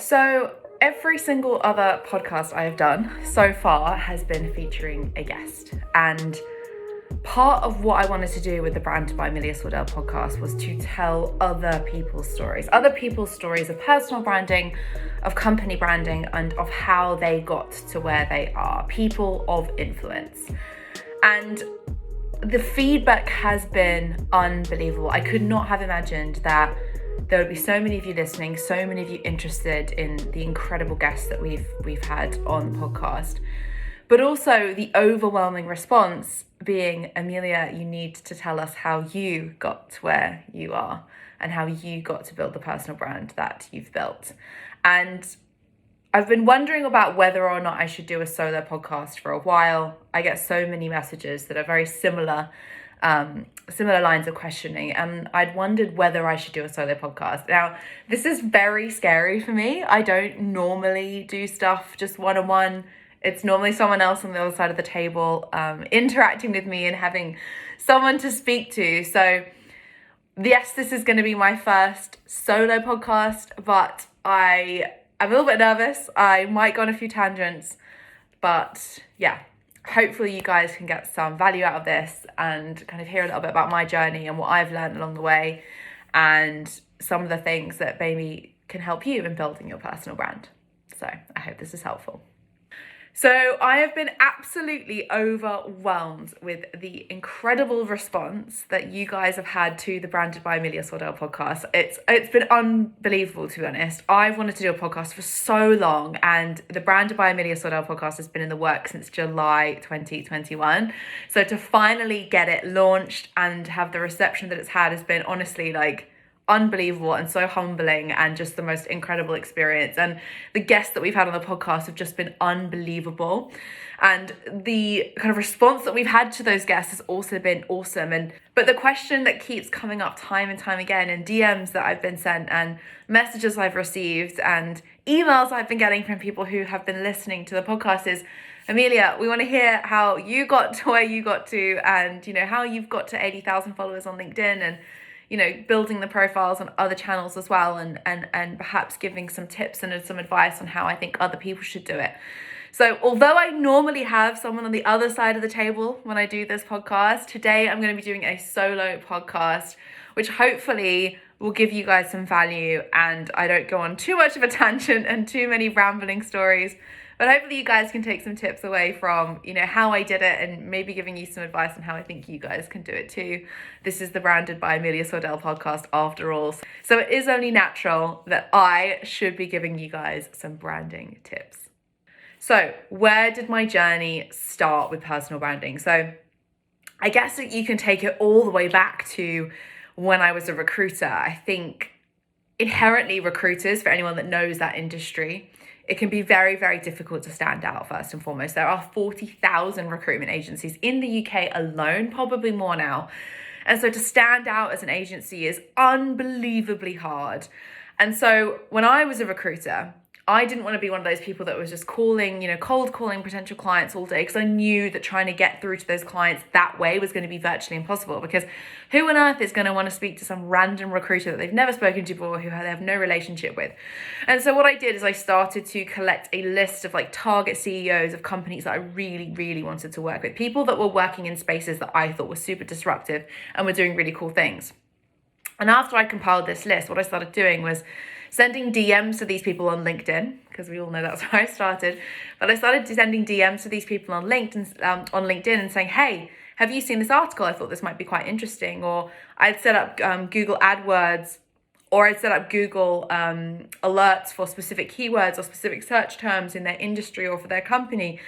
So every single other podcast I have done so far has been featuring a guest. And part of what I wanted to do with the Brand by Amelia Sordell podcast was to tell other people's stories of personal branding, of company branding, and of how they got to where they are, people of influence. And the feedback has been unbelievable. I could not have imagined that there would be so many of you listening, so many of you interested in the incredible guests that we've had on the podcast, but also the overwhelming response being, Amelia, you need to tell us how you got to where you are and how you got to build the personal brand that you've built. And I've been wondering about whether or not I should do a solo podcast for a while. I get so many messages that are very similar lines of questioning, and I'd wondered whether I should do a solo podcast. Now, this is very scary for me. I don't normally do stuff just one-on-one. It's normally someone else on the other side of the table interacting with me and having someone to speak to. So yes, this is going to be my first solo podcast, but I'm a little bit nervous. I might go on a few tangents, but yeah, hopefully you guys can get some value out of this and kind of hear a little bit about my journey and what I've learned along the way and some of the things that maybe can help you in building your personal brand. So I hope this is helpful. So I have been absolutely overwhelmed with the incredible response that you guys have had to the Branded by Amelia Sordell podcast. It's been unbelievable, to be honest. I've wanted to do a podcast for so long, and the Branded by Amelia Sordell podcast has been in the works since July 2021. So to finally get it launched and have the reception that it's had has been honestly unbelievable and so humbling and just the most incredible experience. And the guests that we've had on the podcast have just been unbelievable. And the kind of response that we've had to those guests has also been awesome. But the question that keeps coming up time and time again in DMs that I've been sent and messages I've received and emails I've been getting from people who have been listening to the podcast is, Amelia, we want to hear how you got to where you got to, and how you've got to 80,000 followers on LinkedIn, and building the profiles on other channels as well, and perhaps giving some tips and some advice on how I think other people should do it. So although I normally have someone on the other side of the table when I do this podcast, today I'm going to be doing a solo podcast, which hopefully will give you guys some value and I don't go on too much of a tangent and too many rambling stories. But hopefully you guys can take some tips away from, how I did it and maybe giving you some advice on how I think you guys can do it too. This is the Branded by Amelia Sordell podcast after all. So it is only natural that I should be giving you guys some branding tips. So where did my journey start with personal branding? So I guess that you can take it all the way back to when I was a recruiter. I think inherently recruiters, for anyone that knows that industry, it can be very, very difficult to stand out first and foremost. There are 40,000 recruitment agencies in the UK alone, probably more now. And so to stand out as an agency is unbelievably hard. And so when I was a recruiter, I didn't want to be one of those people that was just calling, cold calling potential clients all day, because I knew that trying to get through to those clients that way was going to be virtually impossible, because who on earth is going to want to speak to some random recruiter that they've never spoken to before, who they have no relationship with? And so what I did is I started to collect a list of target CEOs of companies that I really, really wanted to work with, people that were working in spaces that I thought were super disruptive and were doing really cool things. And after I compiled this list, what I started doing was sending DMs to these people on LinkedIn, because we all know that's where I started. But I started sending DMs to these people on LinkedIn and saying, hey, have you seen this article? I thought this might be quite interesting. Or I'd set up Google AdWords, or I'd set up Google alerts for specific keywords or specific search terms in their industry or for their company.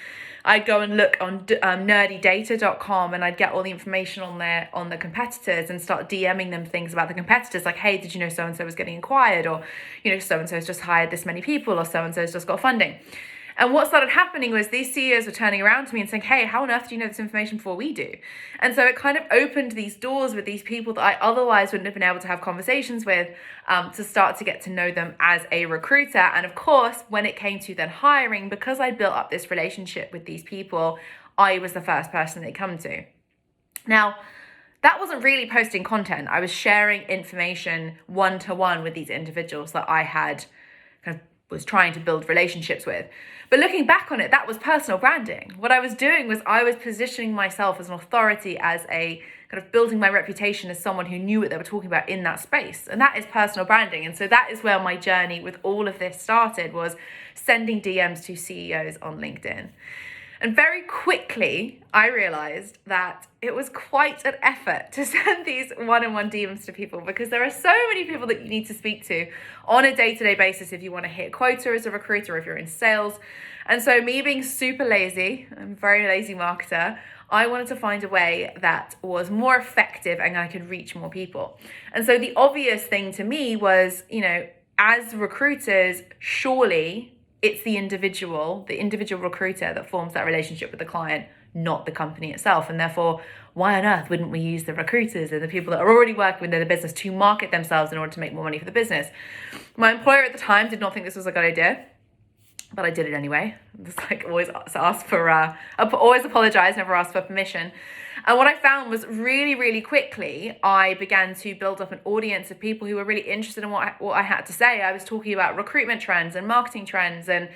I'd go and look on nerdydata.com and I'd get all the information on the competitors and start DMing them things about the competitors, like, hey, did you know so-and-so was getting acquired? Or, so-and-so has just hired this many people, or so-and-so has just got funding. And what started happening was these CEOs were turning around to me and saying, hey, how on earth do you know this information before we do? And so it kind of opened these doors with these people that I otherwise wouldn't have been able to have conversations with, to start to get to know them as a recruiter. And of course, when it came to then hiring, because I built up this relationship with these people, I was the first person they come to. Now, that wasn't really posting content. I was sharing information one-to-one with these individuals that I had kind of was trying to build relationships with. But looking back on it, that was personal branding. What I was doing was I was positioning myself as an authority, as a kind of building my reputation as someone who knew what they were talking about in that space. And that is personal branding. And so that is where my journey with all of this started, was sending DMs to CEOs on LinkedIn. And very quickly, I realized that it was quite an effort to send these one-on-one DMs to people, because there are so many people that you need to speak to on a day-to-day basis if you want to hit quota as a recruiter, if you're in sales. And so me being super lazy, I'm a very lazy marketer, I wanted to find a way that was more effective and I could reach more people. And so the obvious thing to me was, as recruiters, surely it's the individual recruiter that forms that relationship with the client, not the company itself. And therefore, why on earth wouldn't we use the recruiters and the people that are already working within the business to market themselves in order to make more money for the business? My employer at the time did not think this was a good idea, but I did it anyway. Just always apologize, never ask for permission. And what I found was really, really quickly, I began to build up an audience of people who were really interested in what I had to say. I was talking about recruitment trends and marketing trends, and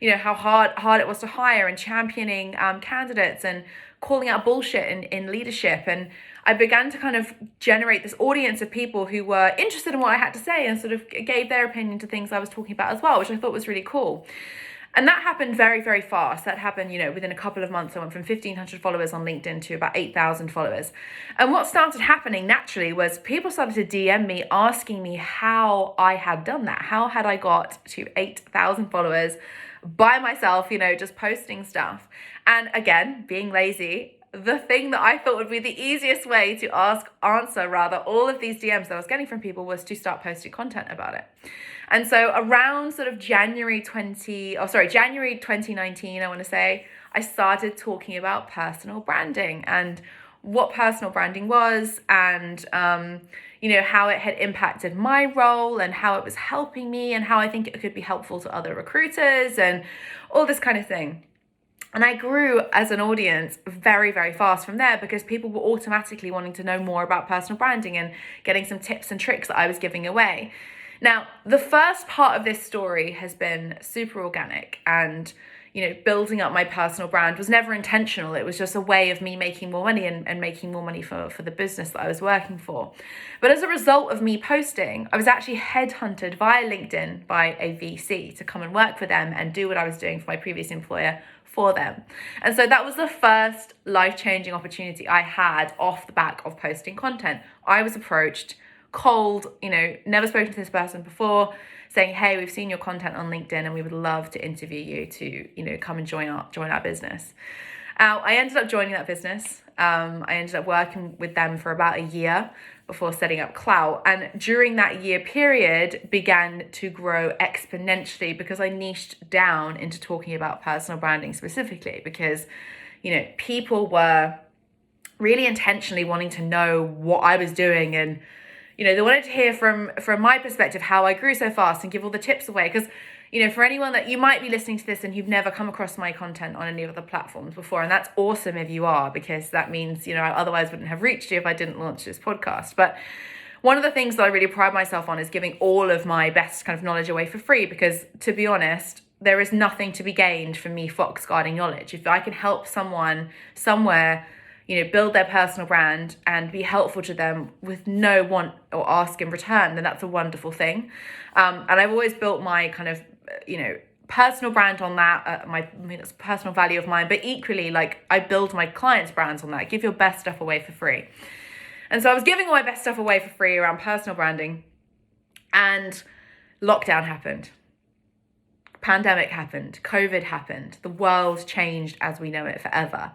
how hard it was to hire, and championing candidates, and calling out bullshit in leadership. And I began to kind of generate this audience of people who were interested in what I had to say and sort of gave their opinion to things I was talking about as well, which I thought was really cool. And that happened very, very fast. That happened, within a couple of months. I went from 1,500 followers on LinkedIn to about 8,000 followers. And what started happening naturally was people started to DM me asking me how I had done that. How had I got to 8,000 followers by myself, just posting stuff? And again, being lazy, the thing that I thought would be the easiest way to answer all of these DMs that I was getting from people was to start posting content about it. And so around sort of January 2019, I want to say, I started talking about personal branding and what personal branding was, and how it had impacted my role and how it was helping me and how I think it could be helpful to other recruiters and all this kind of thing. And I grew as an audience very, very fast from there, because people were automatically wanting to know more about personal branding and getting some tips and tricks that I was giving away. Now, the first part of this story has been super organic, and building up my personal brand was never intentional. It was just a way of me making more money and making more money for the business that I was working for. But as a result of me posting, I was actually headhunted via LinkedIn by a VC to come and work for them and do what I was doing for my previous employer for them. And so that was the first life-changing opportunity I had off the back of posting content. I was approached cold, never spoken to this person before, saying, hey, we've seen your content on LinkedIn and we would love to interview you to, come and join our business. I ended up joining that business. I ended up working with them for about a year before setting up Klowt. And during that year period began to grow exponentially, because I niched down into talking about personal branding specifically, because, people were really intentionally wanting to know what I was doing, and they wanted to hear from my perspective how I grew so fast and give all the tips away. Because, for anyone that you might be listening to this and you've never come across my content on any of the platforms before, and that's awesome if you are, because that means, I otherwise wouldn't have reached you if I didn't launch this podcast. But one of the things that I really pride myself on is giving all of my best kind of knowledge away for free, because to be honest, there is nothing to be gained from me fox guarding knowledge. If I can help someone somewhere build their personal brand and be helpful to them with no want or ask in return, then that's a wonderful thing. And I've always built my kind of, personal brand on that, that's personal value of mine, but equally, I build my clients' brands on that. Give your best stuff away for free. And so I was giving all my best stuff away for free around personal branding, and lockdown happened. Pandemic happened. COVID happened. The world changed as we know it forever.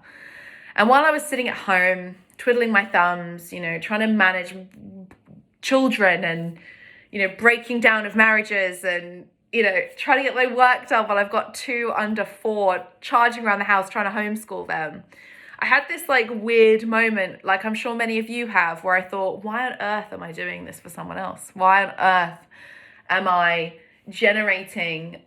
And while I was sitting at home, twiddling my thumbs, trying to manage children and, breaking down of marriages and, trying to get my work done while I've got 2 under 4 charging around the house, trying to homeschool them, I had this weird moment, I'm sure many of you have, where I thought, why on earth am I doing this for someone else? Why on earth am I generating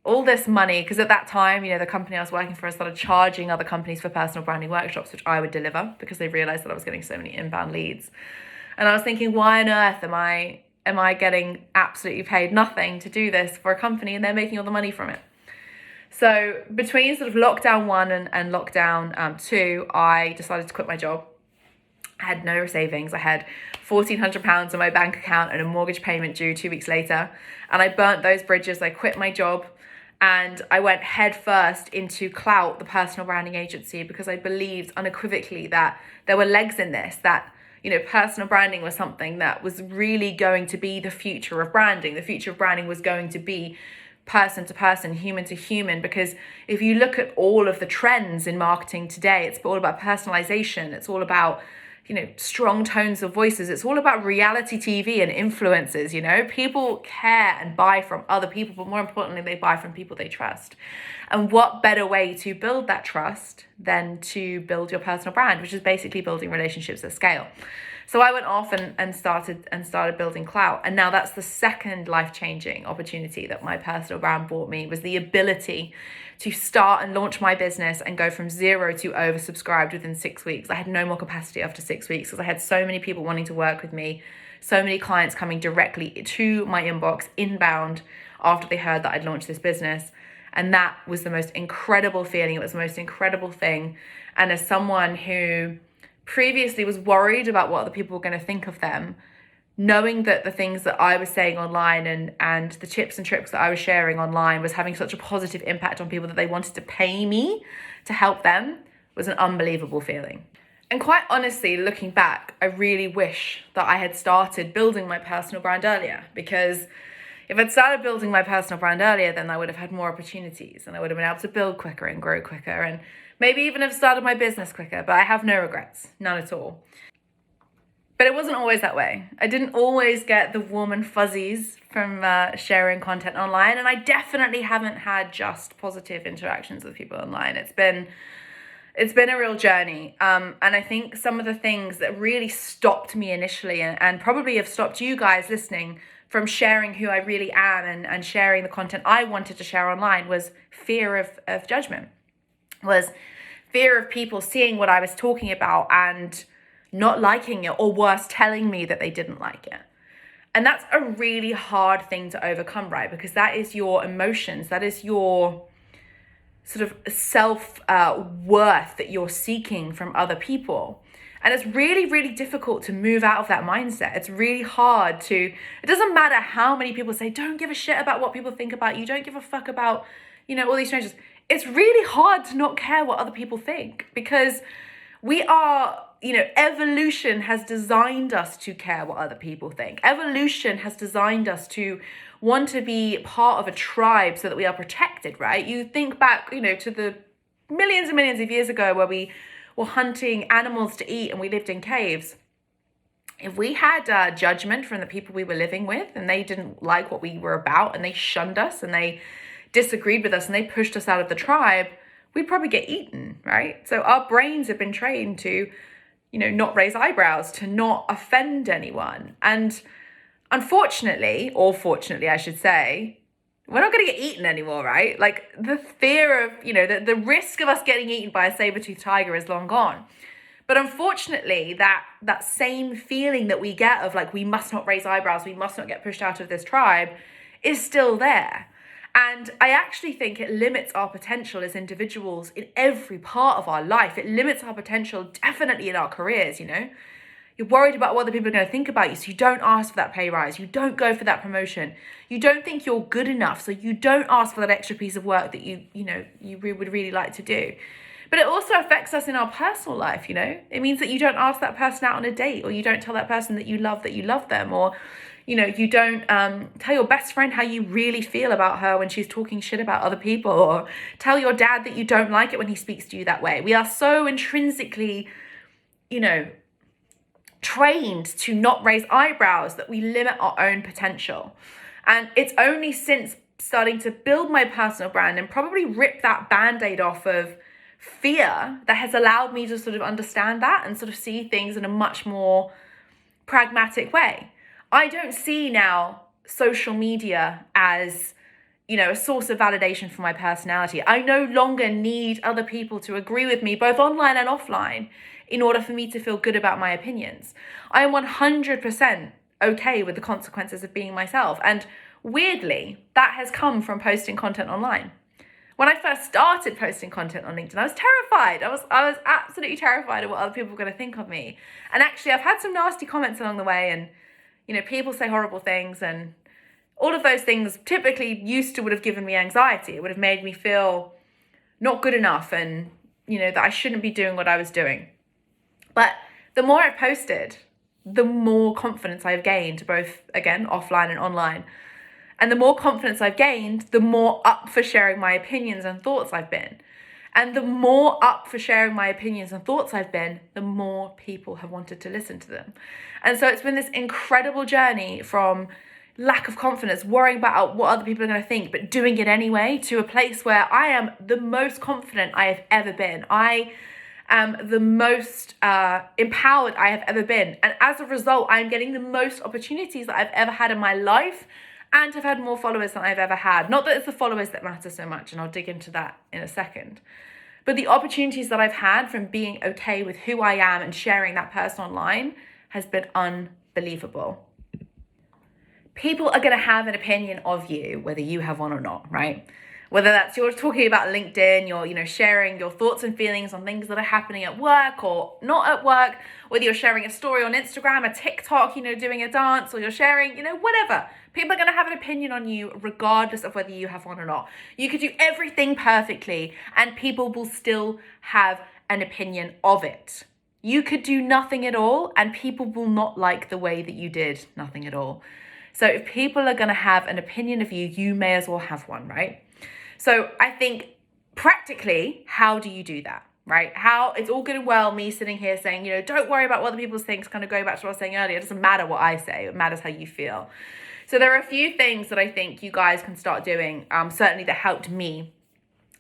all this money? Because at that time, the company I was working for started charging other companies for personal branding workshops, which I would deliver, because they realized that I was getting so many inbound leads. And I was thinking, why on earth am I am I getting absolutely paid nothing to do this for a company and they're making all the money from it? So between sort of lockdown 1 and lockdown 2, I decided to quit my job. I had no savings. I had £1,400 in my bank account and a mortgage payment due 2 weeks later. And I burnt those bridges. I quit my job and I went head first into Klowt, the personal branding agency, because I believed unequivocally that there were legs in this, that, you know, personal branding was something that was really going to be the future of branding. The future of branding was going to be person to person, human to human, because if you look at all of the trends in marketing today, it's all about personalization. It's all about, you know, strong tones of voices. It's all about reality TV and influencers. You know, people care and buy from other people, but more importantly, they buy from people they trust. And what better way to build that trust than to build your personal brand, which is basically building relationships at scale. So I went off and started building Klowt. And now that's the second life-changing opportunity that my personal brand brought me, was the ability to start and launch my business and go from 0 to oversubscribed within 6 weeks. I had no more capacity after 6 weeks because I had so many people wanting to work with me, so many clients coming directly to my inbox inbound after they heard that I'd launched this business. And that was the most incredible feeling. It was the most incredible thing. And as someone who previously was worried about what other people were going to think of them, knowing that the things that I was saying online and the tips and tricks that I was sharing online was having such a positive impact on people that they wanted to pay me to help them was an unbelievable feeling. And quite honestly, looking back, I really wish that I had started building my personal brand earlier, because if I'd started building my personal brand earlier, then I would have had more opportunities and I would have been able to build quicker and grow quicker and maybe even have started my business quicker. But I have no regrets, none at all. But it wasn't always that way. I didn't always get the warm and fuzzies from sharing content online. And I definitely haven't had just positive interactions with people online. It's been a real journey. And I think some of the things that really stopped me initially and probably have stopped you guys listening from sharing who I really am and sharing the content I wanted to share online was fear of judgment, was fear of people seeing what I was talking about and not liking it, or worse, telling me that they didn't like it. And that's a really hard thing to overcome, right? Because that is your emotions, that is your sort of self-worth that you're seeking from other people. And it's really, really difficult to move out of that mindset. It's really hard it doesn't matter how many people say, don't give a shit about what people think about you, don't give a fuck about, you know, all these strangers. It's really hard to not care what other people think, because we are, you know, evolution has designed us to care what other people think. Evolution has designed us to want to be part of a tribe so that we are protected, right? You think back, you know, to the millions and millions of years ago where we were hunting animals to eat and we lived in caves. If we had judgment from the people we were living with and they didn't like what we were about and they shunned us and they disagreed with us and they pushed us out of the tribe, we'd probably get eaten, right? So our brains have been trained to, you know, not raise eyebrows, to not offend anyone. And unfortunately, or fortunately, I should say, we're not going to get eaten anymore, right? Like the fear of, you know, the risk of us getting eaten by a saber-toothed tiger is long gone. But unfortunately, that same feeling that we get of like, we must not raise eyebrows, we must not get pushed out of this tribe is still there. And I actually think it limits our potential as individuals in every part of our life. It limits our potential definitely in our careers, you know. You're worried about what other people are going to think about you, so you don't ask for that pay rise. You don't go for that promotion. You don't think you're good enough, so you don't ask for that extra piece of work that you would really like to do. But it also affects us in our personal life, you know. It means that you don't ask that person out on a date, or you don't tell that person that you love them, or you know, you don't tell your best friend how you really feel about her when she's talking shit about other people, or tell your dad that you don't like it when he speaks to you that way. We are so intrinsically, you know, trained to not raise eyebrows that we limit our own potential. And it's only since starting to build my personal brand and probably rip that band-aid off of fear that has allowed me to sort of understand that and sort of see things in a much more pragmatic way. I don't see now social media as, you know, a source of validation for my personality. I no longer need other people to agree with me, both online and offline, in order for me to feel good about my opinions. I am 100% okay with the consequences of being myself. And weirdly, that has come from posting content online. When I first started posting content on LinkedIn, I was terrified. I was absolutely terrified of what other people were going to think of me. And actually, I've had some nasty comments along the way, and people say horrible things, and all of those things typically would have given me anxiety. It would have made me feel not good enough, and that I shouldn't be doing what I was doing. But the more I've posted, the more confidence I've gained, both, again, offline and online. And the more confidence I've gained, the more up for sharing my opinions and thoughts I've been. And the more up for sharing my opinions and thoughts I've been, the more people have wanted to listen to them. And so it's been this incredible journey from lack of confidence, worrying about what other people are going to think, but doing it anyway, to a place where I am the most confident I have ever been. I am the most empowered I have ever been. And as a result, I'm getting the most opportunities that I've ever had in my life, and have had more followers than I've ever had. Not that it's the followers that matter so much, and I'll dig into that in a second. But the opportunities that I've had from being okay with who I am and sharing that person online has been unbelievable. People are going to have an opinion of you, whether you have one or not, right? Whether that's you're talking about LinkedIn, you're sharing your thoughts and feelings on things that are happening at work or not at work, whether you're sharing a story on Instagram, a TikTok, doing a dance, or you're sharing, whatever. People are going to have an opinion on you regardless of whether you have one or not. You could do everything perfectly and people will still have an opinion of it. You could do nothing at all and people will not like the way that you did nothing at all. So if people are going to have an opinion of you, you may as well have one, right? So I think practically, how do you do that, right? It's all good and well me sitting here saying, don't worry about what other people think. It's kind of going back to what I was saying earlier. It doesn't matter what I say. It matters how you feel. So there are a few things that I think you guys can start doing, certainly that helped me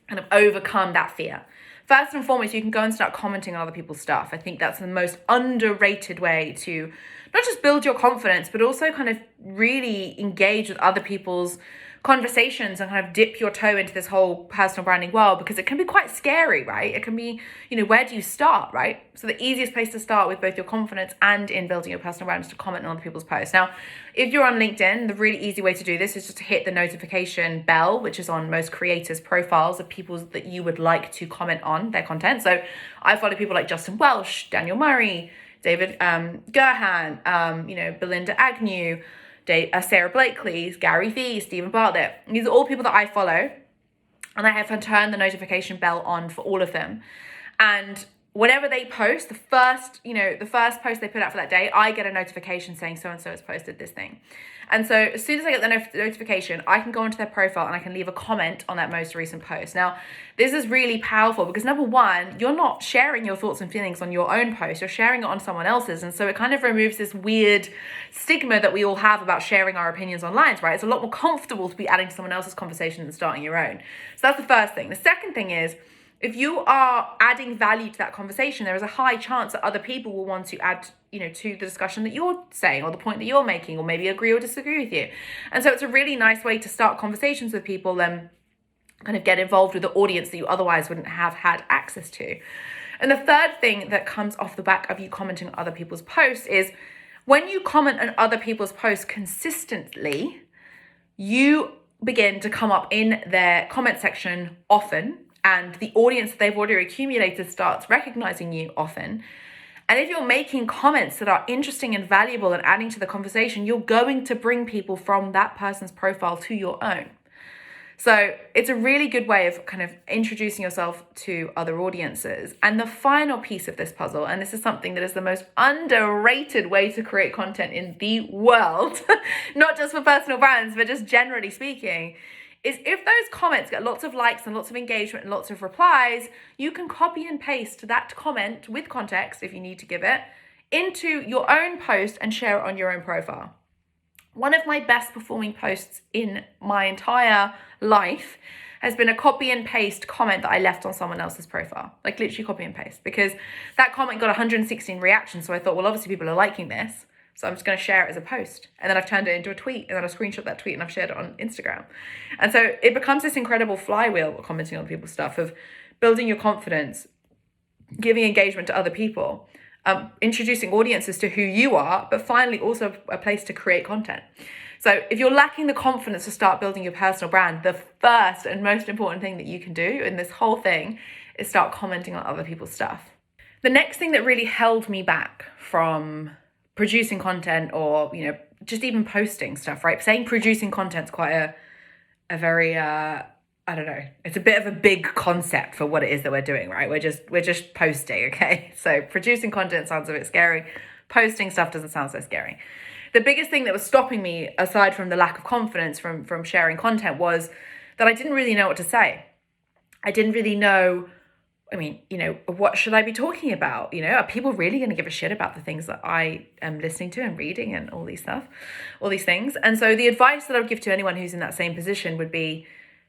kind of overcome that fear. First and foremost, you can go and start commenting on other people's stuff. I think that's the most underrated way to not just build your confidence, but also kind of really engage with other people's conversations and kind of dip your toe into this whole personal branding world, because it can be quite scary, right? It can be, where do you start, right? So the easiest place to start with both your confidence and in building your personal brand is to comment on other people's posts. Now, if you're on LinkedIn, the really easy way to do this is just to hit the notification bell, which is on most creators' profiles of people that you would like to comment on their content. So I follow people like Justin Welsh, Daniel Murray, David Gerhan, Belinda Agnew, Sarah Blakely, Gary Vee, Stephen Bartlett. These are all people that I follow, and I have turned the notification bell on for all of them. And whenever they post, the first post they put out for that day, I get a notification saying so-and-so has posted this thing. And so as soon as I get the notification, I can go onto their profile and I can leave a comment on that most recent post. Now, this is really powerful because number one, you're not sharing your thoughts and feelings on your own post, you're sharing it on someone else's. And so it kind of removes this weird stigma that we all have about sharing our opinions online, right? It's a lot more comfortable to be adding to someone else's conversation than starting your own. So that's the first thing. The second thing is, if you are adding value to that conversation, there is a high chance that other people will want to add, to the discussion that you're saying or the point that you're making, or maybe agree or disagree with you. And so it's a really nice way to start conversations with people and kind of get involved with the audience that you otherwise wouldn't have had access to. And the third thing that comes off the back of you commenting on other people's posts is when you comment on other people's posts consistently, you begin to come up in their comment section often, and the audience that they've already accumulated starts recognizing you often. And if you're making comments that are interesting and valuable and adding to the conversation, you're going to bring people from that person's profile to your own. So it's a really good way of kind of introducing yourself to other audiences. And the final piece of this puzzle, and this is something that is the most underrated way to create content in the world, not just for personal brands, but just generally speaking, is if those comments get lots of likes and lots of engagement and lots of replies, you can copy and paste that comment with context, if you need to give it, into your own post and share it on your own profile. One of my best performing posts in my entire life has been a copy and paste comment that I left on someone else's profile. Like literally copy and paste, because that comment got 116 reactions. So I thought, well, obviously people are liking this, so I'm just going to share it as a post. And then I've turned it into a tweet, and then I've screenshot that tweet and I've shared it on Instagram. And so it becomes this incredible flywheel of commenting on people's stuff, of building your confidence, giving engagement to other people, introducing audiences to who you are, but finally also a place to create content. So if you're lacking the confidence to start building your personal brand, the first and most important thing that you can do in this whole thing is start commenting on other people's stuff. The next thing that really held me back from producing content or, just even posting stuff, right? Saying producing content's quite a very, I don't know, it's a bit of a big concept for what it is that we're doing, right? We're just posting, okay? So producing content sounds a bit scary. Posting stuff doesn't sound so scary. The biggest thing that was stopping me, aside from the lack of confidence from sharing content, was that I didn't really know what to say. I didn't really know, what should I be talking about? Are people really going to give a shit about the things that I am listening to and reading and all these things? And so the advice that I would give to anyone who's in that same position would be,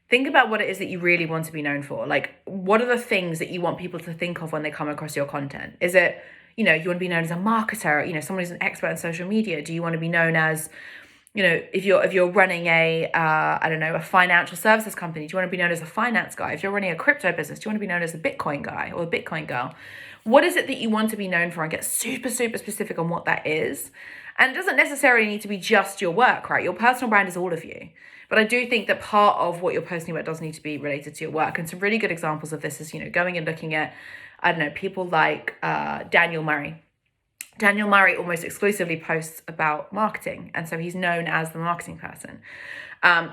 think about what it is that you really want to be known for. Like, what are the things that you want people to think of when they come across your content? Is it, you want to be known as a marketer, someone who's an expert in social media? Do you want to be known as, if you're running a financial services company, do you want to be known as a finance guy? If you're running a crypto business, do you want to be known as a Bitcoin guy or a Bitcoin girl? What is it that you want to be known for? And get super, super specific on what that is. And it doesn't necessarily need to be just your work, right? Your personal brand is all of you. But I do think that part of what you're posting about does need to be related to your work. And some really good examples of this is, going and looking at, people like Daniel Murray. Daniel Murray almost exclusively posts about marketing, and so he's known as the marketing person.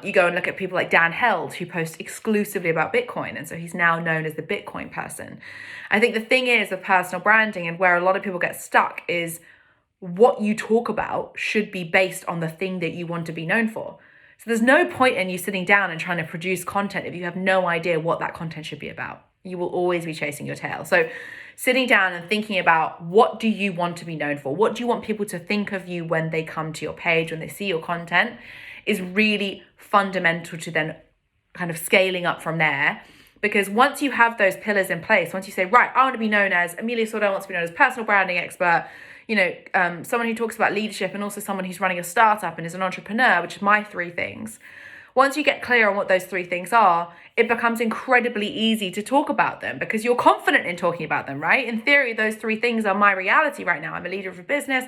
You go and look at people like Dan Held, who posts exclusively about Bitcoin, and so he's now known as the Bitcoin person. I think the thing is with personal branding, and where a lot of people get stuck, is what you talk about should be based on the thing that you want to be known for. So there's no point in you sitting down and trying to produce content if you have no idea what that content should be about. You will always be chasing your tail. So sitting down and thinking about, what do you want to be known for? What do you want people to think of you when they come to your page, when they see your content, is really fundamental to then kind of scaling up from there. Because once you have those pillars in place, once you say, right, I want to be known as Amelia Sordell, wants to be known as personal branding expert, someone who talks about leadership, and also someone who's running a startup and is an entrepreneur, which is my 3 things. Once you get clear on what those 3 things are, it becomes incredibly easy to talk about them because you're confident in talking about them, right? In theory, those 3 things are my reality right now. I'm a leader of a business,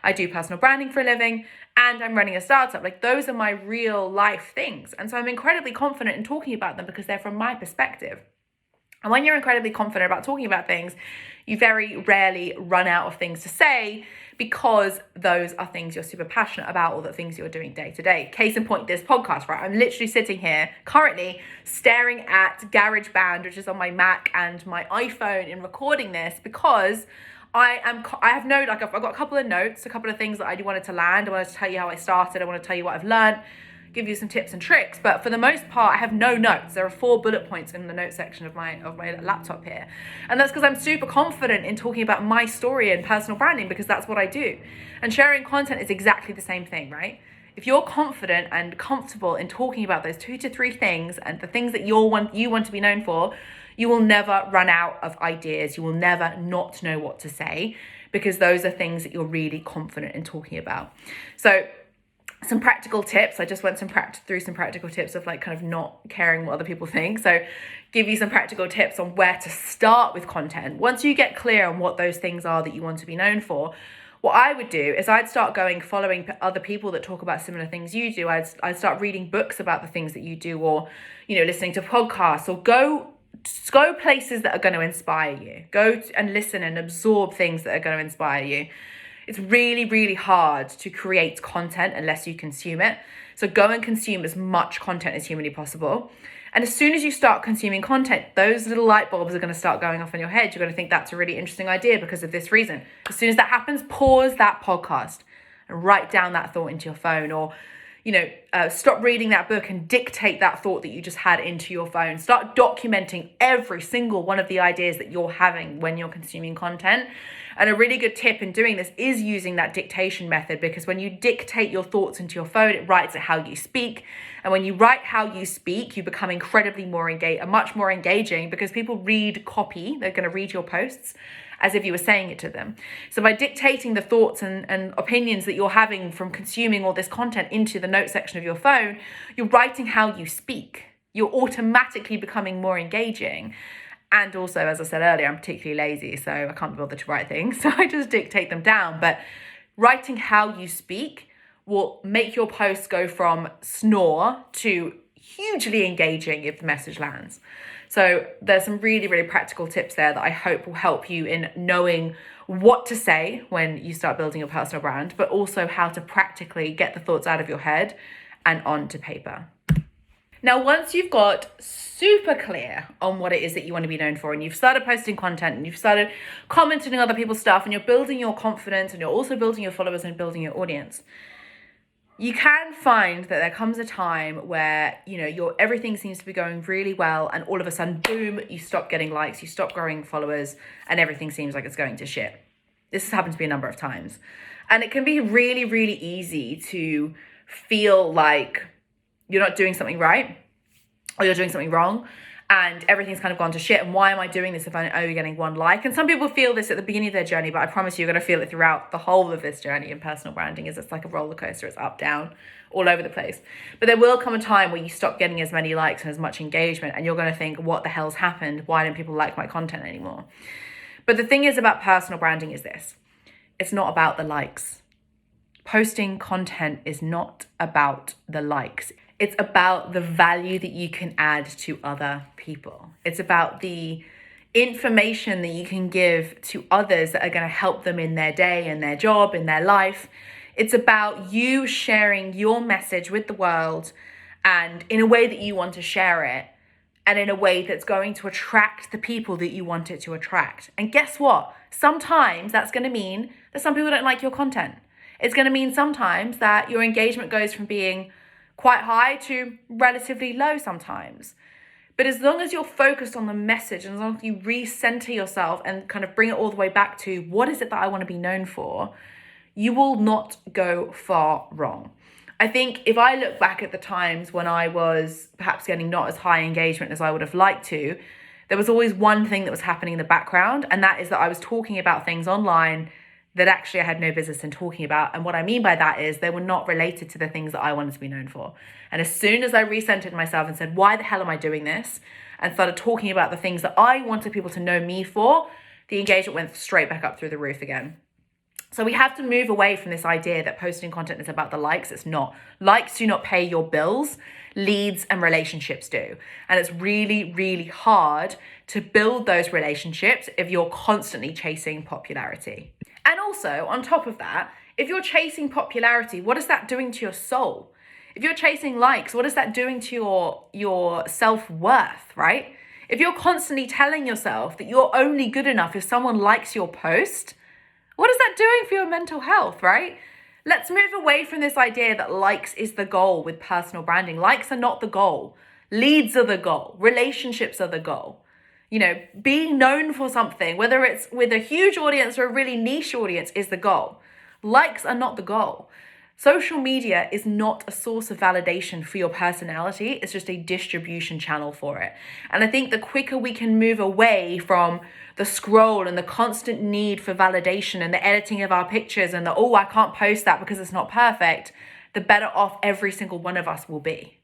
I do personal branding for a living, and I'm running a startup. Like, those are my real life things. And so I'm incredibly confident in talking about them because they're from my perspective. And when you're incredibly confident about talking about things, you very rarely run out of things to say because those are things you're super passionate about or the things you're doing day to day. Case in point, this podcast, right? I'm literally sitting here currently staring at GarageBand, which is on my Mac and my iPhone, in recording this because I've got a couple of notes, a couple of things that I wanted to land. I wanted to tell you how I started. I want to tell you what I've learned, give you some tips and tricks, but for the most part, I have no notes. There are 4 bullet points in the notes section of my laptop here. And that's because I'm super confident in talking about my story and personal branding because that's what I do. And sharing content is exactly the same thing, right? If you're confident and comfortable in talking about those 2 to 3 things and the things that you want to be known for, you will never run out of ideas. You will never not know what to say because those are things that you're really confident in talking about. So some practical tips. I just went through some practical tips of like kind of not caring what other people think. So give you some practical tips on where to start with content. Once you get clear on what those things are that you want to be known for, what I would do is I'd start following other people that talk about similar things you do. I'd start reading books about the things that you do, or, listening to podcasts, or go places that are going to inspire you. Go and listen and absorb things that are going to inspire you. It's really, really hard to create content unless you consume it. So go and consume as much content as humanly possible. And as soon as you start consuming content, those little light bulbs are going to start going off in your head. You're going to think that's a really interesting idea because of this reason. As soon as that happens, pause that podcast and write down that thought into your phone, or stop reading that book and dictate that thought that you just had into your phone. Start documenting every single one of the ideas that you're having when you're consuming content. And a really good tip in doing this is using that dictation method, because when you dictate your thoughts into your phone, it writes it how you speak. And when you write how you speak, you become incredibly much more engaging, because people read copy. They're going to read your posts as if you were saying it to them. So by dictating the thoughts and opinions that you're having from consuming all this content into the note section of your phone, you're writing how you speak. You're automatically becoming more engaging. And also, as I said earlier, I'm particularly lazy, so I can't be bothered to write things. So I just dictate them down. But writing how you speak will make your posts go from snore to hugely engaging if the message lands. So there's some really, really practical tips there that I hope will help you in knowing what to say when you start building your personal brand, but also how to practically get the thoughts out of your head and onto paper. Now, once you've got super clear on what it is that you want to be known for, and you've started posting content and you've started commenting on other people's stuff, and you're building your confidence and you're also building your followers and building your audience, you can find that there comes a time where, everything seems to be going really well, and all of a sudden, boom, you stop getting likes, you stop growing followers, and everything seems like it's going to shit. This has happened to me a number of times. And it can be really, really easy to feel like you're not doing something right, or you're doing something wrong, and everything's kind of gone to shit. And why am I doing this if I'm only getting one like? And some people feel this at the beginning of their journey, but I promise you're going to feel it throughout the whole of this journey in personal branding. It's like a roller coaster. It's up, down, all over the place. But there will come a time where you stop getting as many likes and as much engagement, and you're going to think, what the hell's happened? Why don't people like my content anymore? But the thing is about personal branding is this: it's not about the likes. Posting content is not about the likes. It's about the value that you can add to other people. It's about the information that you can give to others that are going to help them in their day, in their job, in their life. It's about you sharing your message with the world, and in a way that you want to share it, and in a way that's going to attract the people that you want it to attract. And guess what? Sometimes that's going to mean that some people don't like your content. It's going to mean sometimes that your engagement goes from being quite high to relatively low sometimes. But as long as you're focused on the message, and as long as you recenter yourself and kind of bring it all the way back to what is it that I want to be known for, you will not go far wrong. I think if I look back at the times when I was perhaps getting not as high engagement as I would have liked to, there was always one thing that was happening in the background, and that is that I was talking about things online that actually I had no business in talking about. And what I mean by that is they were not related to the things that I wanted to be known for. And as soon as I recentered myself and said, why the hell am I doing this? And started talking about the things that I wanted people to know me for, the engagement went straight back up through the roof again. So we have to move away from this idea that posting content is about the likes. It's not. Likes do not pay your bills. Leads and relationships do. And it's really, really hard to build those relationships if you're constantly chasing popularity. And also, on top of that, if you're chasing popularity, what is that doing to your soul? If you're chasing likes, what is that doing to your self-worth, right? If you're constantly telling yourself that you're only good enough if someone likes your post, what is that doing for your mental health, right? Let's move away from this idea that likes is the goal with personal branding. Likes are not the goal. Leads are the goal. Relationships are the goal. Being known for something, whether it's with a huge audience or a really niche audience, is the goal. Likes are not the goal. Social media is not a source of validation for your personality. It's just a distribution channel for it. And I think the quicker we can move away from the scroll and the constant need for validation and the editing of our pictures and I can't post that because it's not perfect, the better off every single one of us will be.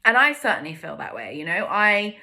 And I certainly feel that way. I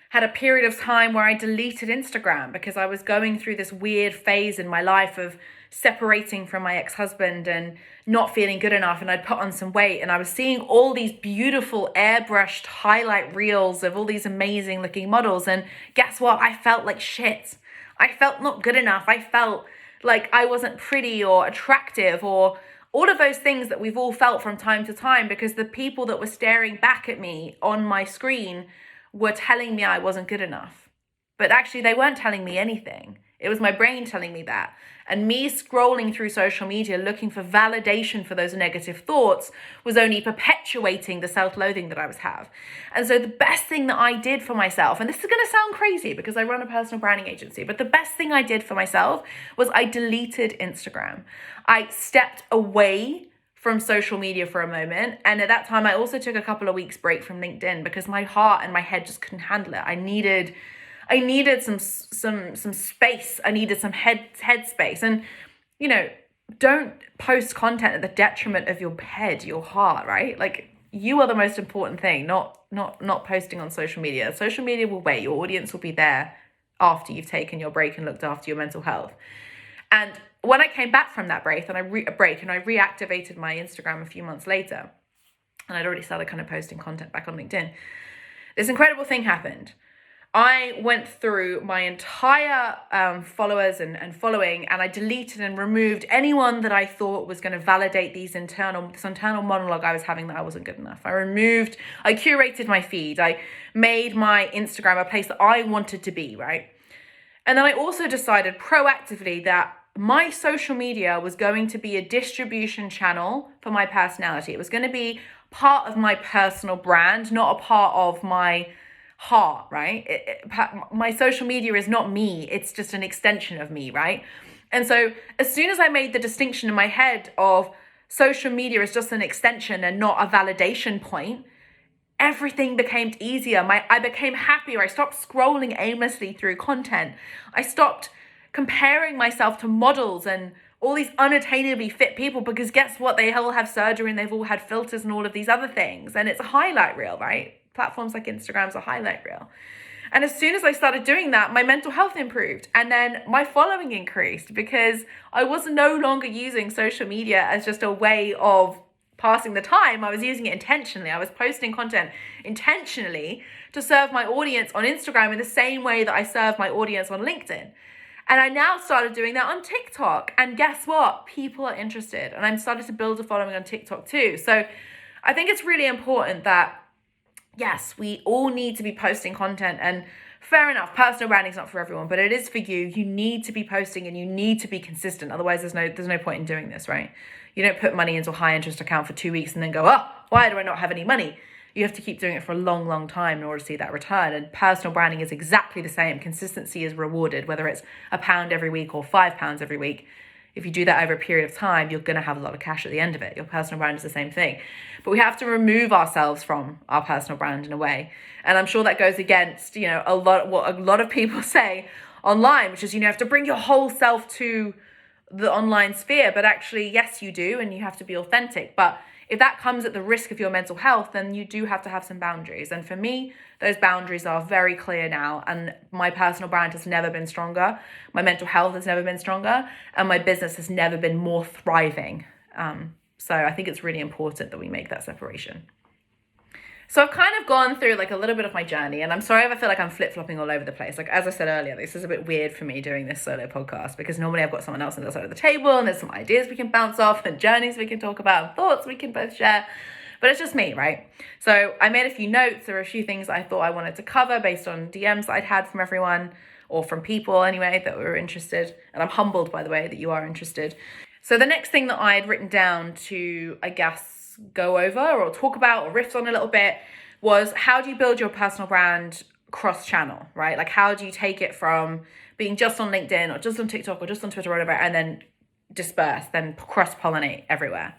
had a period of time where I deleted Instagram because I was going through this weird phase in my life of separating from my ex-husband and not feeling good enough, and I'd put on some weight, and I was seeing all these beautiful airbrushed highlight reels of all these amazing looking models, and guess what? I felt like shit. I felt not good enough. I felt like I wasn't pretty or attractive or all of those things that we've all felt from time to time, because the people that were staring back at me on my screen were telling me I wasn't good enough. But actually they weren't telling me anything. It was my brain telling me that. And me scrolling through social media looking for validation for those negative thoughts was only perpetuating the self-loathing that I was have. And so the best thing that I did for myself, and this is going to sound crazy because I run a personal branding agency, but the best thing I did for myself was I deleted Instagram. I stepped away from social media for a moment. And at that time, I also took a couple of weeks break from LinkedIn because my heart and my head just couldn't handle it. I needed some space. I needed some head space. And, don't post content at the detriment of your head, your heart, right? Like, you are the most important thing, not posting on social media. Social media will wait. Your audience will be there after you've taken your break and looked after your mental health. And when I came back from that break and I reactivated my Instagram a few months later, and I'd already started kind of posting content back on LinkedIn, this incredible thing happened. I went through my entire followers and following, and I deleted and removed anyone that I thought was going to validate this internal monologue I was having that I wasn't good enough. I curated my feed. I made my Instagram a place that I wanted to be, right? And then I also decided proactively that my social media was going to be a distribution channel for my personality. It was going to be part of my personal brand, not a part of my heart, right? My social media is not me. It's just an extension of me, right? And so as soon as I made the distinction in my head of social media is just an extension and not a validation point, everything became easier. I became happier. I stopped scrolling aimlessly through content. I stopped comparing myself to models and all these unattainably fit people, because guess what? They all have surgery and they've all had filters and all of these other things. And it's a highlight reel, right? Platforms like Instagram's a highlight reel. And as soon as I started doing that, my mental health improved. And then my following increased because I was no longer using social media as just a way of passing the time. I was using it intentionally. I was posting content intentionally to serve my audience on Instagram in the same way that I serve my audience on LinkedIn. And I now started doing that on TikTok. And guess what? People are interested. And I'm starting to build a following on TikTok too. So I think it's really important that, yes, we all need to be posting content. And fair enough, personal branding is not for everyone, but it is for you. You need to be posting and you need to be consistent. Otherwise, there's no point in doing this, right? You don't put money into a high interest account for 2 weeks and then go, oh, why do I not have any money? You have to keep doing it for a long, long time in order to see that return. And personal branding is exactly the same. Consistency is rewarded, whether it's £1 every week or £5 every week. If you do that over a period of time, you're going to have a lot of cash at the end of it. Your personal brand is the same thing. But we have to remove ourselves from our personal brand in a way. And I'm sure that goes against, what a lot of people say online, which is, you have to bring your whole self to the online sphere. But actually, yes, you do. And you have to be authentic. But if that comes at the risk of your mental health, then you do have to have some boundaries. And for me, those boundaries are very clear now. And my personal brand has never been stronger. My mental health has never been stronger. And my business has never been more thriving. So I think it's really important that we make that separation. So I've kind of gone through like a little bit of my journey, and I'm sorry if I feel like I'm flip-flopping all over the place. Like, as I said earlier, this is a bit weird for me doing this solo podcast because normally I've got someone else on the other side of the table and there's some ideas we can bounce off and journeys we can talk about and thoughts we can both share. But it's just me, right? So I made a few notes. There were a few things I thought I wanted to cover based on DMs that I'd had from everyone, or from people anyway, that were interested. And I'm humbled, by the way, that you are interested. So the next thing that I had written down to, I guess, go over or talk about or riff on a little bit was, how do you build your personal brand cross-channel, right? Like, how do you take it from being just on LinkedIn or just on TikTok or just on Twitter or whatever, and then disperse, then cross-pollinate everywhere?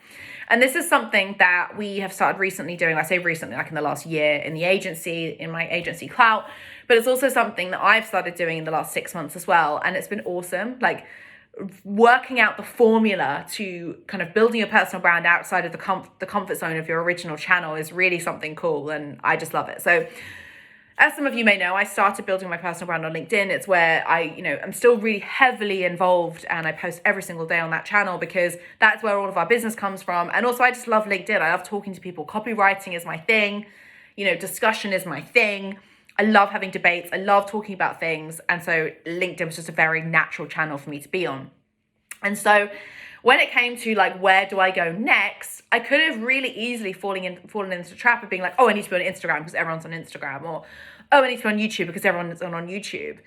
And this is something that we have started recently doing. I say recently, like in the last year in the agency, in my agency Klowt, but it's also something that I've started doing in the last 6 months as well. And it's been awesome. Like, working out the formula to kind of building your personal brand outside of the comfort zone of your original channel is really something cool, and I just love it. So as some of you may know, I started building my personal brand on LinkedIn. It's where I'm still really heavily involved, and I post every single day on that channel because that's where all of our business comes from. And also I just love LinkedIn. I love talking to people. Copywriting is my thing. Discussion is my thing. I love having debates. I love talking about things. And so LinkedIn was just a very natural channel for me to be on. And so when it came to like, where do I go next? I could have really easily fallen into the trap of being like, oh, I need to be on Instagram because everyone's on Instagram, or, oh, I need to be on YouTube because everyone's on YouTube.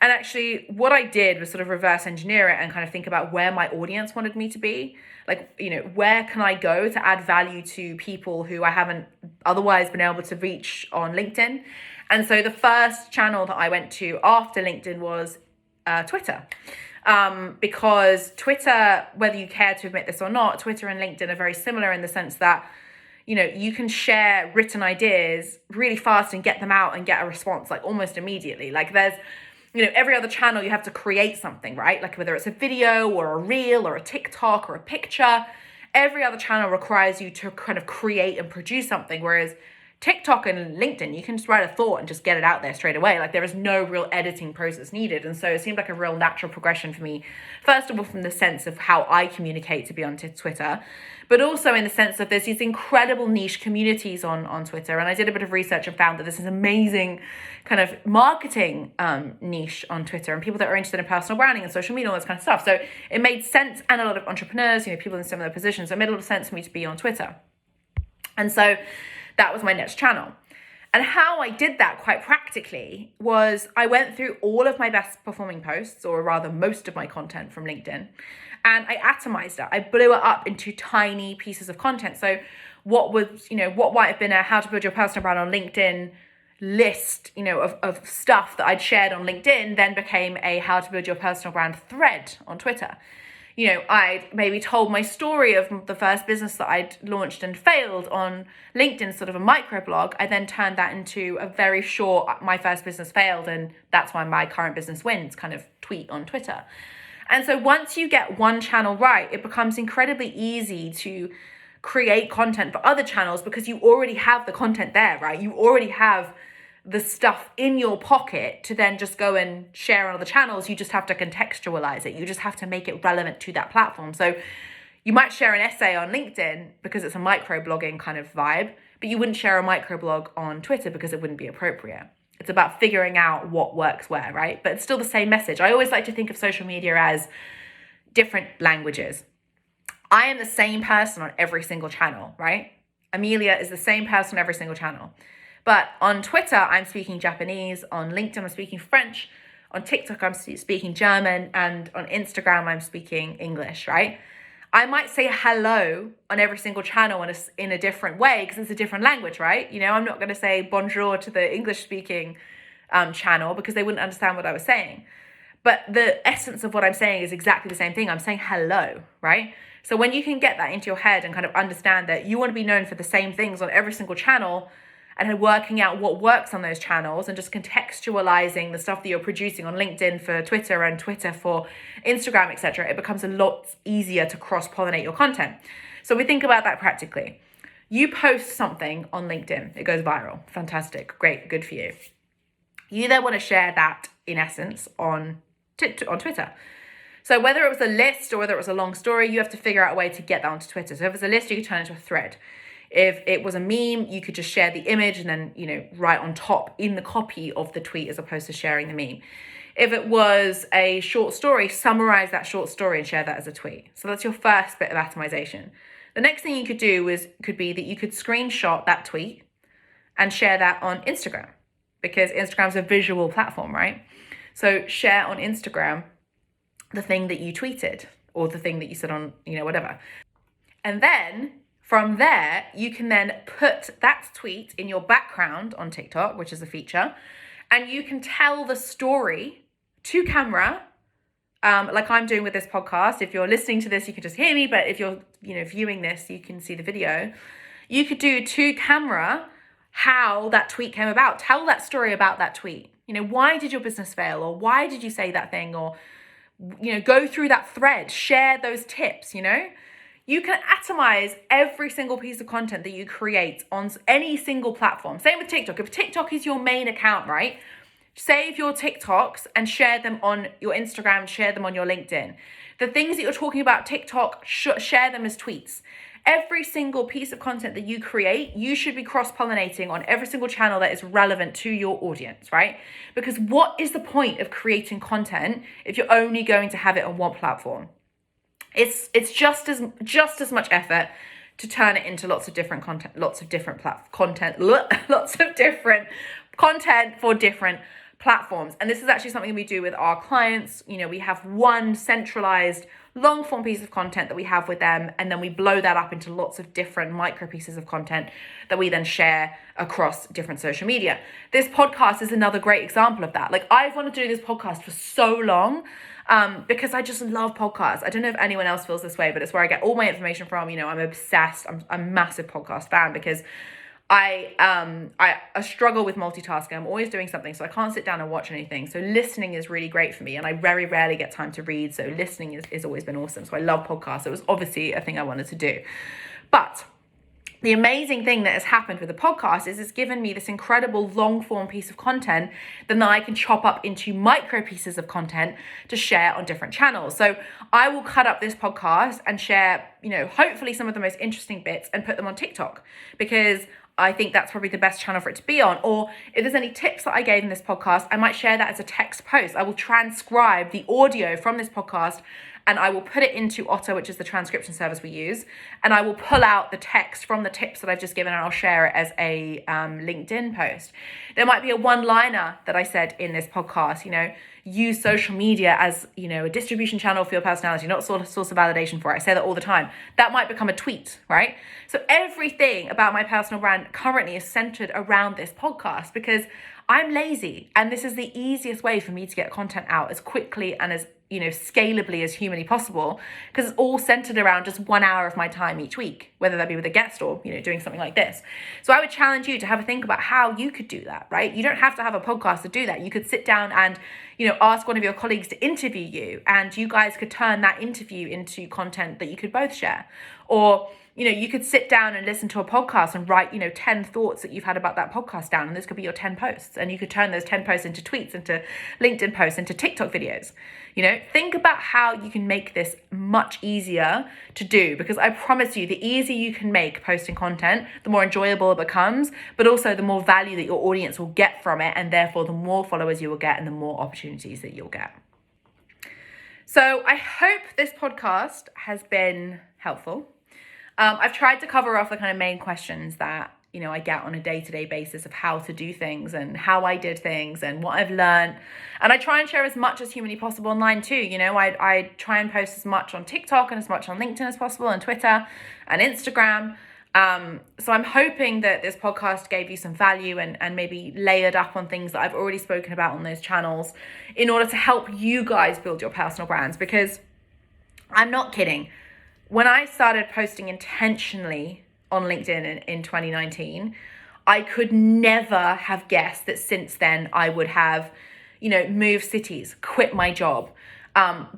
And actually what I did was sort of reverse engineer it and kind of think about where my audience wanted me to be. Like, where can I go to add value to people who I haven't otherwise been able to reach on LinkedIn? And so the first channel that I went to after LinkedIn was Twitter. Because Twitter, whether you care to admit this or not, Twitter and LinkedIn are very similar in the sense that, you can share written ideas really fast and get them out and get a response like almost immediately. Like, there's, every other channel you have to create something, right? Like, whether it's a video or a reel or a TikTok or a picture, every other channel requires you to kind of create and produce something. Whereas TikTok and LinkedIn, you can just write a thought and just get it out there straight away. Like there is no real editing process needed. And so it seemed like a real natural progression for me, first of all, from the sense of how I communicate to be on Twitter, but also in the sense of there's these incredible niche communities on Twitter. And I did a bit of research and found that this is amazing kind of marketing niche on Twitter, and people that are interested in personal branding and social media, all this kind of stuff. So it made sense, and a lot of entrepreneurs, people in similar positions. So it made a lot of sense for me to be on Twitter. And so that was my next channel. And how I did that quite practically was I went through all of my best performing posts, or rather most of my content from LinkedIn, and I atomized it. I blew it up into tiny pieces of content. So what might have been a how to build your personal brand on LinkedIn list, of stuff that I'd shared on LinkedIn then became a how to build your personal brand thread on Twitter. I maybe told my story of the first business that I'd launched and failed on LinkedIn, sort of a microblog. I then turned that into a very short, my first business failed and that's why my current business wins kind of tweet on Twitter. And so once you get one channel right, it becomes incredibly easy to create content for other channels because you already have the content there, right? You already have the stuff in your pocket to then just go and share on other channels. You just have to contextualize it. You just have to make it relevant to that platform. So you might share an essay on LinkedIn because it's a microblogging kind of vibe, but you wouldn't share a microblog on Twitter because it wouldn't be appropriate. It's about figuring out what works where, right? But it's still the same message. I always like to think of social media as different languages. I am the same person on every single channel, right? Amelia is the same person on every single channel. But on Twitter, I'm speaking Japanese. On LinkedIn, I'm speaking French. On TikTok, I'm speaking German. And on Instagram, I'm speaking English, right? I might say hello on every single channel in a different way because it's a different language, right? I'm not going to say bonjour to the English-speaking channel because they wouldn't understand what I was saying. But the essence of what I'm saying is exactly the same thing. I'm saying hello, right? So when you can get that into your head and kind of understand that you want to be known for the same things on every single channel, and working out what works on those channels and just contextualizing the stuff that you're producing on LinkedIn for Twitter and Twitter for Instagram, etc., it becomes a lot easier to cross-pollinate your content. So we think about that practically. You post something on LinkedIn, it goes viral. Fantastic, great, good for you. You then want to share that, in essence, on Twitter. So whether it was a list or whether it was a long story, you have to figure out a way to get that onto Twitter. So if it's a list, you can turn it into a thread. If it was a meme, you could just share the image and then, write on top in the copy of the tweet as opposed to sharing the meme. If it was a short story, summarize that short story and share that as a tweet. So that's your first bit of atomization. The next thing you could do could be that you could screenshot that tweet and share that on Instagram because Instagram's a visual platform, right? So share on Instagram the thing that you tweeted or the thing that you said on, whatever. And then from there, you can then put that tweet in your background on TikTok, which is a feature, and you can tell the story to camera, like I'm doing with this podcast. If you're listening to this, you can just hear me, but if you're, viewing this, you can see the video. You could do to camera how that tweet came about. Tell that story about that tweet. Why did your business fail? Or why did you say that thing? Or, go through that thread, share those tips, You can atomize every single piece of content that you create on any single platform. Same with TikTok. If TikTok is your main account, right? Save your TikToks and share them on your Instagram, share them on your LinkedIn. The things that you're talking about TikTok, share them as tweets. Every single piece of content that you create, you should be cross-pollinating on every single channel that is relevant to your audience, right? Because what is the point of creating content if you're only going to have it on one platform? It's just as much effort to turn it into lots of different content, lots of different content for different platforms. And this is actually something we do with our clients. We have one centralized long form piece of content that we have with them, and then we blow that up into lots of different micro pieces of content that we then share across different social media. This podcast is another great example of that. Like, I've wanted to do this podcast for so long because I just love podcasts. I don't know if anyone else feels this way, but it's where I get all my information from. I'm obsessed. I'm a massive podcast fan because I struggle with multitasking. I'm always doing something, so I can't sit down and watch anything. So listening is really great for me, and I very rarely get time to read. So listening is always been awesome. So I love podcasts. It was obviously a thing I wanted to do. But the amazing thing that has happened with the podcast is it's given me this incredible long form piece of content that then I can chop up into micro pieces of content to share on different channels. So I will cut up this podcast and share, hopefully some of the most interesting bits and put them on TikTok, because I think that's probably the best channel for it to be on. Or if there's any tips that I gave in this podcast, I might share that as a text post. I will transcribe the audio from this podcast and I will put it into Otter, which is the transcription service we use. And I will pull out the text from the tips that I've just given and I'll share it as a LinkedIn post. There might be a one-liner that I said in this podcast, use social media as, a distribution channel for your personality, not sort of source of validation for it. I say that all the time. That might become a tweet, right? So everything about my personal brand currently is centered around this podcast because I'm lazy and this is the easiest way for me to get content out as quickly and as scalably as humanly possible, because it's all centered around just 1 hour of my time each week, whether that be with a guest or, doing something like this. So I would challenge you to have a think about how you could do that, right? You don't have to have a podcast to do that. You could sit down and, ask one of your colleagues to interview you, and you guys could turn that interview into content that you could both share. Or, you could sit down and listen to a podcast and write, 10 thoughts that you've had about that podcast down. And this could be your 10 posts. And you could turn those 10 posts into tweets, into LinkedIn posts, into TikTok videos. Think about how you can make this much easier to do, because I promise you, the easier you can make posting content, the more enjoyable it becomes, but also the more value that your audience will get from it. And therefore, the more followers you will get and the more opportunities that you'll get. So I hope this podcast has been helpful. I've tried to cover off the kind of main questions that, I get on a day-to-day basis of how to do things and how I did things and what I've learned. And I try and share as much as humanly possible online too. I try and post as much on TikTok and as much on LinkedIn as possible, and Twitter and Instagram. So I'm hoping that this podcast gave you some value and maybe layered up on things that I've already spoken about on those channels in order to help you guys build your personal brands, because I'm not kidding. When I started posting intentionally on LinkedIn in 2019, I could never have guessed that since then I would have, moved cities, quit my job,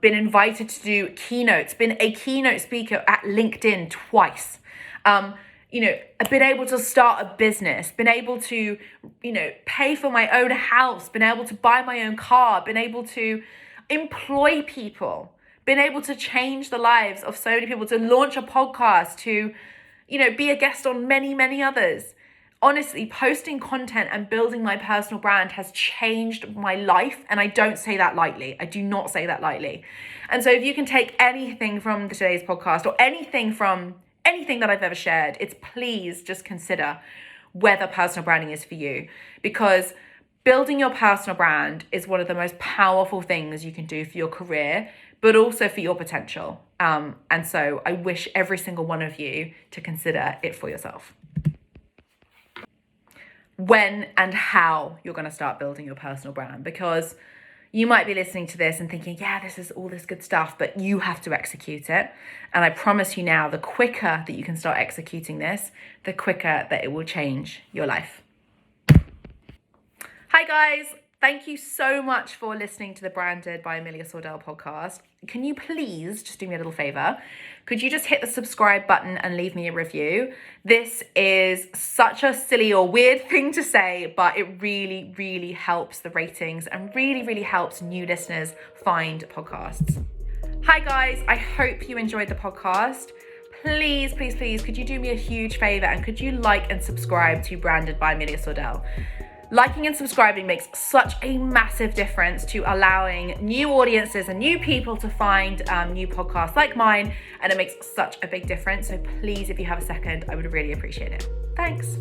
been invited to do keynotes, been a keynote speaker at LinkedIn twice, been able to start a business, been able to, pay for my own house, been able to buy my own car, been able to employ people, been able to change the lives of so many people, to launch a podcast, to, be a guest on many, many others. Honestly, posting content and building my personal brand has changed my life. And I don't say that lightly. I do not say that lightly. And so if you can take anything from today's podcast or anything that I've ever shared, it's please just consider whether personal branding is for you, because building your personal brand is one of the most powerful things you can do for your career, but also for your potential. And so I wish every single one of you to consider it for yourself. When and how you're going to start building your personal brand, because you might be listening to this and thinking, yeah, this is all this good stuff, but you have to execute it. And I promise you now, the quicker that you can start executing this, the quicker that it will change your life. Hi guys, thank you so much for listening to the Branded by Amelia Sordell podcast. Can you please just do me a little favor? Could you just hit the subscribe button and leave me a review? This is such a silly or weird thing to say, but it really, really helps the ratings and really, really helps new listeners find podcasts. Hi guys, I hope you enjoyed the podcast. Please, please, please, could you do me a huge favor and could you like and subscribe to Branded by Amelia Sordell? Liking and subscribing makes such a massive difference to allowing new audiences and new people to find new podcasts like mine, and it makes such a big difference. So please, if you have a second, I would really appreciate it. Thanks.